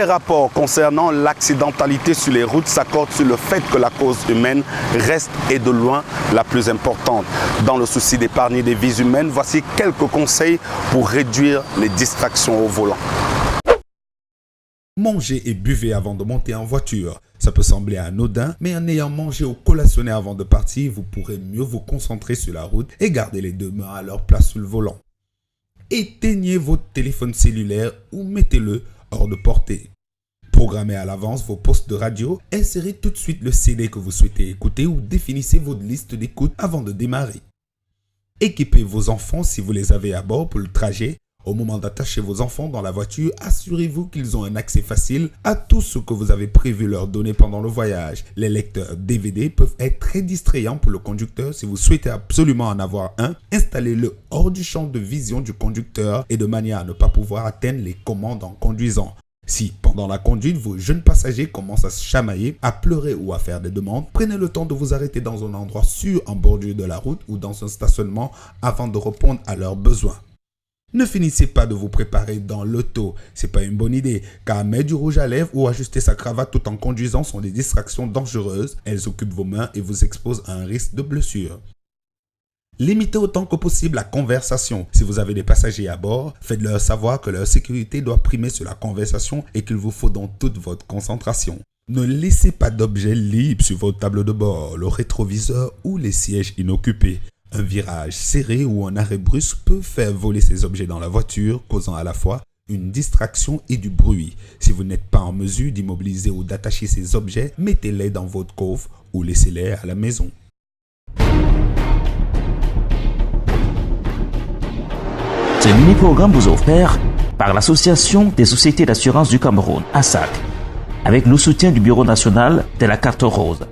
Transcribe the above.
rapports concernant l'accidentalité sur les routes s'accordent sur le fait que la cause humaine reste et de loin la plus importante. Dans le souci d'épargner des vies humaines, voici quelques conseils pour réduire les distractions au volant. Mangez et buvez avant de monter en voiture. Ça peut sembler anodin, mais en ayant mangé ou collationné avant de partir, vous pourrez mieux vous concentrer sur la route et garder les deux mains à leur place sur le volant. Éteignez votre téléphone cellulaire ou mettez-le hors de portée. Programmez à l'avance vos postes de radio, insérez tout de suite le CD que vous souhaitez écouter ou définissez votre liste d'écoute avant de démarrer. Équipez vos enfants si vous les avez à bord pour le trajet. Au moment d'attacher vos enfants dans la voiture, assurez-vous qu'ils ont un accès facile à tout ce que vous avez prévu leur donner pendant le voyage. Les lecteurs DVD peuvent être très distrayants pour le conducteur. Si vous souhaitez absolument en avoir un, installez-le hors du champ de vision du conducteur et de manière à ne pas pouvoir atteindre les commandes en conduisant. Si, pendant la conduite, vos jeunes passagers commencent à se chamailler, à pleurer ou à faire des demandes, prenez le temps de vous arrêter dans un endroit sûr en bordure de la route ou dans un stationnement avant de répondre à leurs besoins. Ne finissez pas de vous préparer dans l'auto, c'est pas une bonne idée, car mettre du rouge à lèvres ou ajuster sa cravate tout en conduisant sont des distractions dangereuses, elles occupent vos mains et vous exposent à un risque de blessure. Limitez autant que possible la conversation. Si vous avez des passagers à bord, faites-leur savoir que leur sécurité doit primer sur la conversation et qu'il vous faut donc toute votre concentration. Ne laissez pas d'objets libres sur votre table de bord, le rétroviseur ou les sièges inoccupés. Un virage serré ou un arrêt brusque peut faire voler ces objets dans la voiture, causant à la fois une distraction et du bruit. Si vous n'êtes pas en mesure d'immobiliser ou d'attacher ces objets, mettez-les dans votre coffre ou laissez-les à la maison. Ce mini-programme vous est offert par l'Association des sociétés d'assurance du Cameroun, ASAC, avec le soutien du Bureau national de la carte rose.